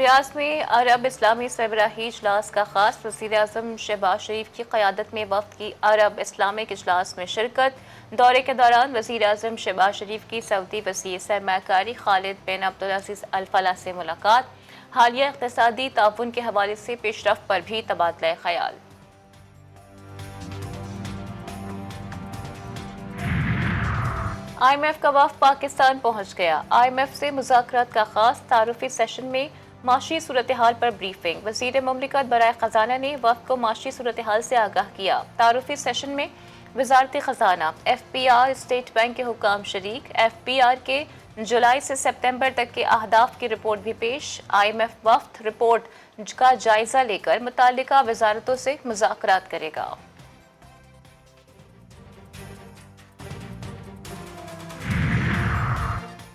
रियाज में अरब इस्लामी सरबराही इजलास का खास वज़ीर-ए-आज़म शहबाज शरीफ की क़यादत में वफ़द की अरब इस्लामिक इजलास में शिरकत। दौरे के दौरान वज़ीर-ए-आज़म शहबाज शरीफ की सऊदी वज़ीर सरमायाकारी खालिद बिन अब्दुल-अज़ीज़ अल फलाह से मुलाकात। हालिया इक़्तिसादी ताउन के हवाले से पेशरफ़्त पर भी तबादला ख़याल। IMF का वफ़द पाकिस्तान पहुँच गया। IMF से मुज़ाकरात का खास तारुफ़ी सेशन में माशी सूरत हाल पर ब्रीफिंग। वज़ीर मुमलिकत बराए ख़जाना ने वफ़द को माशी सूरत हाल से आगाह किया। तारुफ़ी सेशन में वज़ारती ख़जाना, FPR, स्टेट बैंक के हुक्काम शरीक। FPR के जुलाई से सितंबर तक के अहदाफ की रिपोर्ट भी पेश। IMF वफ़द रिपोर्ट का जायज़ा लेकर मुताल्लिका वज़ारतों से मुज़ाकरात करेगा।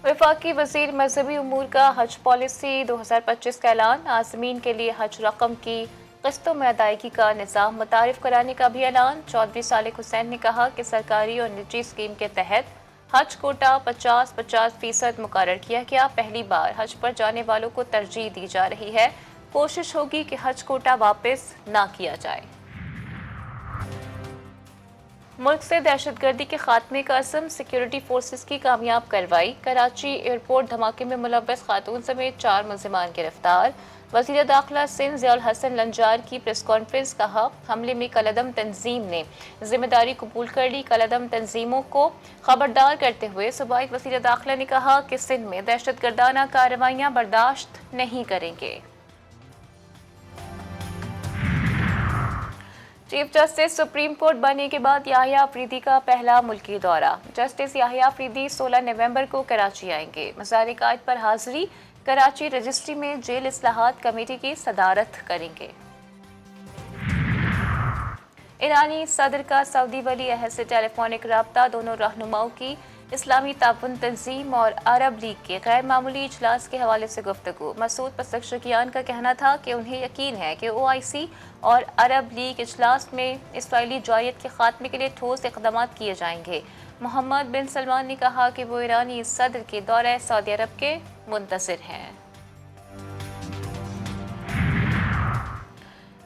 वफाकी वज़ीर मजहबी उमूर का हज पॉलिसी 2025 का ऐलान। आज़मीन के लिए हज रकम की किस्तों में अदायगी का निज़ाम मुतारिफ कराने का भी ऐलान। चौधरी सालिक हुसैन ने कहा कि सरकारी और निजी स्कीम के तहत हज कोटा 50-50% मुकर्रर किया गया। पहली बार हज पर जाने वालों को तरजीह दी जा रही है। कोशिश होगी कि हज कोटा वापस ना किया जाए। मुल्क से दहशतगर्दी के खात्मे का असम, सिक्योरिटी फोर्सेस की कामयाब कार्रवाई। कराची एयरपोर्ट धमाके में मुलव्वस खातून समेत 4 मुल्ज़िमान गिरफ्तार। वज़ीर दाखिला सिंध ज़ियाउल हसन लंजार की प्रेस कॉन्फ्रेंस। कहा, हमले में कलअदम तंजीम ने जिम्मेदारी कबूल कर ली। कलअदम तंजीमों को खबरदार करते हुए सूबाई वज़ीर दाखिला ने कहा कि सिंध में दहशतगर्दाना कार्रवाइयाँ बर्दाश्त नहीं करेंगे। चीफ जस्टिस सुप्रीम कोर्ट बनने के बाद याहिया अफरीदी का पहला मुल्की दौरा। जस्टिस याहिया अफरीदी 16 नवंबर को कराची आएंगे। मज़ार कायद पर हाजिरी। कराची रजिस्ट्री में जेल इस्लाहात कमेटी की सदारत करेंगे। ईरानी सदर का सऊदी वली अहद से टेलीफोनिक रब्ता। दोनों रहनुमाओं की इस्लामी ताउन तंजीम और अरब लीग के गैर मामूली इजलास के हवाले से गुफ्तगू। मसूद पज़ेश्कियान का कहना था कि उन्हें यकीन है कि OIC और अरब लीग इजलास में इसराइली जायत के खात्मे के लिए ठोस इक़दाम किए जाएंगे। मोहम्मद बिन सलमान ने कहा कि वो ईरानी सदर के दौरे सऊदी अरब के मुंतज़िर हैं।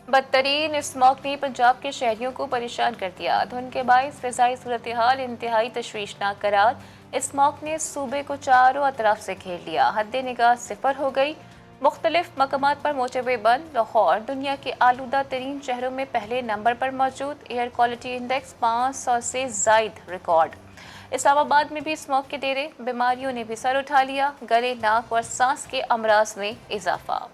बदतरीन स्मॉग ने पंजाब के शहरियों को परेशान कर दिया। धुंध के बायस फ़िज़ाई सूरत हाल इंतहाई तशवीशनाक करार। स्मॉग ने सूबे को चारों अतराफ से घेर लिया। हद निगाह सिफर हो गई। मुख्तलिफ मकामात पर मोटरवे बंद। लाहौर दुनिया के आलूदा तरीन शहरों में पहले नंबर पर मौजूद। एयर क्वालिटी इंडेक्स 500 से ज़ायद रिकॉर्ड। इस्लामाबाद में भी स्मॉग के डेरे। बीमारियों ने भी सर उठा लिया। गले, नाक और सांस के अमराज में इजाफा।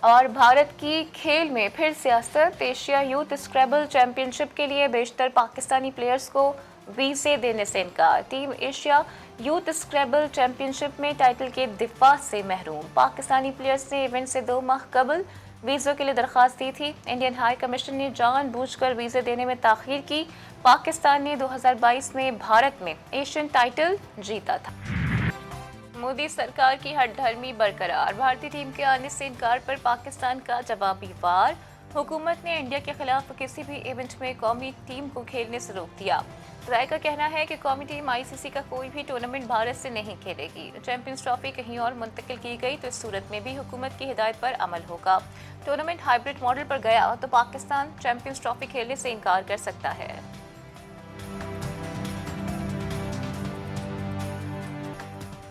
और भारत की खेल में फिर सियासत। एशिया यूथ स्क्रैबल चैंपियनशिप के लिए बेशतर पाकिस्तानी प्लेयर्स को वीज़े देने से इनकार। टीम एशिया यूथ स्क्रैबल चैंपियनशिप में टाइटल के दिफा से महरूम। पाकिस्तानी प्लेयर्स ने इवेंट से 2 माह कबल वीज़ों के लिए दरख्वास्त दी थी। इंडियन हाई कमीशन ने जानबूझकर वीज़े देने में ताख़ीर की। पाकिस्तान ने 2022 में भारत में एशियन टाइटल जीता था। मोदी सरकार की हठधर्मी बरकरार। भारतीय टीम के आने से इनकार पर पाकिस्तान का जवाबी वार। हुकूमत ने इंडिया के खिलाफ किसी भी इवेंट में कौमी टीम को खेलने से रोक दिया। राय का कहना है कि कौमी टीम ICC का कोई भी टूर्नामेंट भारत से नहीं खेलेगी। चैंपियंस ट्रॉफी कहीं और मुंतकिल की गई तो इस सूरत में भी हुकूमत की हिदायत पर अमल होगा। टूर्नामेंट हाइब्रिड मॉडल पर गया तो पाकिस्तान चैंपियंस ट्रॉफी खेलने से इनकार कर सकता है।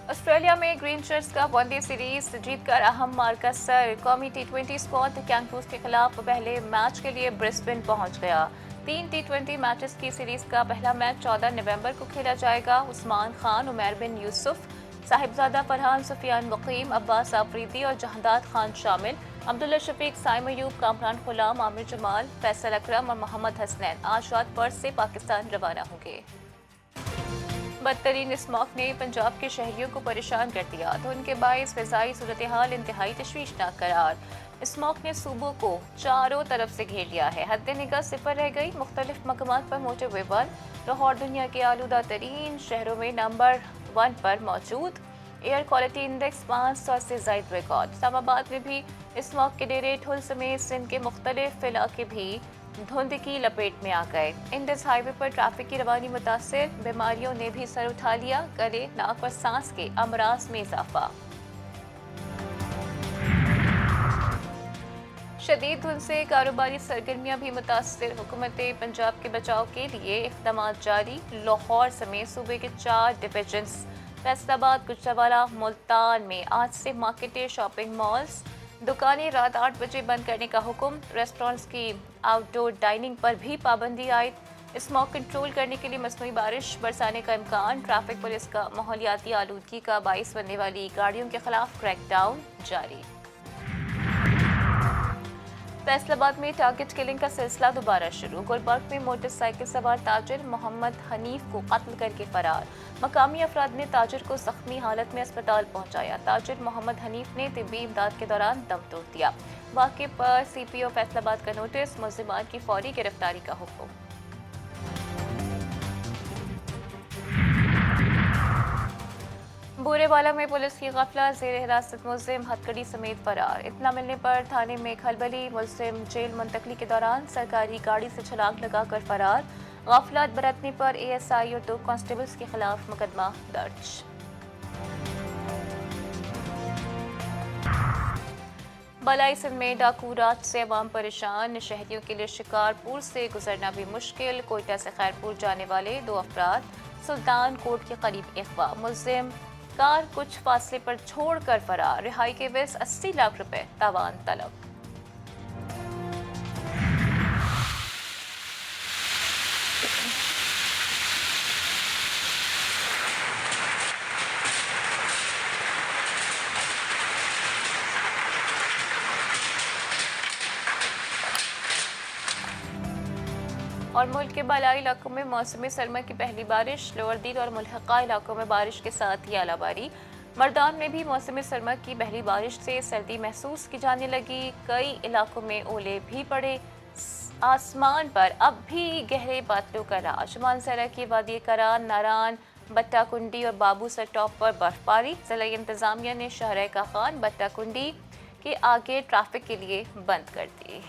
ऑस्ट्रेलिया में ग्रीन शर्ट्स का वनडे सीरीज जीतकर अहम मार्का सर। कौमी T20 स्क्वाड कैंगरूज के खिलाफ पहले मैच के लिए ब्रिस्बेन पहुंच गया। 3 T20 मैचेस की सीरीज का पहला मैच 14 नवंबर को खेला जाएगा। उस्मान खान, उमैर बिन यूसुफ, साहिबजादा फरहान, सुफियान वकीम, अब्बास आफरीदी और जहादात खान शामिल। अब्दुल्ला शफीक, साइम अयूब, कामरान गुलाम, आमिर जमाल, फैसल अकरम और मोहम्मद हसनैन आज रात पर्थ से पाकिस्तान रवाना होंगे। बदतरीन स्मॉग ने पंजाब के शहरियों को परेशान कर दिया। धुंध के बायस फ़िज़ाई सूरत हाल इंतहाई तशवीशनाक करार। स्मॉग ने सूबों को चारों तरफ से घेर लिया है। हद निगाह सिफर रह गई। मुख्तलिफ मकामात पर मोटरवे बंद। लाहौर दुनिया के आलूदा तरीन शहरों में नंबर 1 पर मौजूद। एयर क्वालिटी इंडेक्स 500 से ज़ायद रिकॉर्ड। इस्लामाबाद में भी स्मॉग के डेरे। ठुल समेत सिंध के मुख्तलिफ इलाके भी धुंध की लपेट में आ गए। इंडस हाईवे पर ट्रैफिक की रवानी मुतासिर, बीमारियों ने भी सर उठा लिया, गले नाक और सांस के अमराज में इजाफा। शदीद धुंध से कारोबारी सरगर्मियां भी मुतासिर, हुकूमत पंजाब के बचाव के लिए इक़दाम जारी। लाहौर समेत सूबे के 4 डिवीजन्स फैसलाबाद, गुजरांवाला, मुल्तान में आज से मार्केटें, शॉपिंग मॉल्स, दुकानें रात 8 बजे बंद करने का हुक्म। रेस्टोरेंट्स की आउटडोर डाइनिंग पर भी पाबंदी आयद। स्मॉग कंट्रोल करने के लिए मसनूई बारिश बरसाने का इम्कान। ट्रैफिक पुलिस का माहौलियाती आलूदगी का बाइस बनने वाली गाड़ियों के खिलाफ क्रैकडाउन जारी। फैसलाबाद में टारगेट किलिंग का सिलसिला दोबारा शुरू। गुलबर्ग में मोटरसाइकिल सवार ताजिर मोहम्मद हनीफ को कत्ल करके फरार। मकामी अफराद ने ताजिर को जख्मी हालत में अस्पताल पहुंचाया। ताजिर मोहम्मद हनीफ ने तिब्बी इमदाद के दौरान दम तोड़ दिया। वाक़े पर CPO फैसलाबाद का नोटिस, मुल्ज़िमान की फौरी गिरफ्तारी का हुक्म। बूरेवाला में पुलिस की गफलत, ज़ेर हिरासत मुल्ज़िम हथकड़ी समेत फरार। इत्तला मिलने पर थाने में खलबली, मुल्ज़िम जेल मुंतकली के दौरान सरकारी गाड़ी से छलांग लगाकर फरार। गफलत बरतने पर ASI और 2 कांस्टेबल्स के खिलाफ मुकदमा दर्ज। बलाई सिंध में डाकू रात से अवाम परेशान, शहरियों के लिए शिकारपुर से गुजरना भी मुश्किल। कोयटा से खैरपुर जाने वाले 2 अफराद सुल्तान कोट के करीब अगवा। मुल्ज़िम कार कुछ फासले पर छोड़कर फरार। रिहाई के एवज 80 लाख रुपए तावान तलब। और मुल्क के बालाई इलाकों में मौसमी सरमा की पहली बारिश। लोअर दिल और मुल्हका इलाकों में बारिश के साथ ही आलाबारी। मर्दान में भी मौसमी सरमा की पहली बारिश से सर्दी महसूस की जाने लगी। कई इलाकों में ओले भी पड़े। आसमान पर अब भी गहरे बादलों का राज। मानसरा की वादी करान, नारान, बट्टा कुंडी और बाबूसर टॉप पर बर्फबारी। जिला इंतजामिया ने शहर का खान, बट्टा कुंडी के आगे ट्रैफिक के लिए बंद कर दी।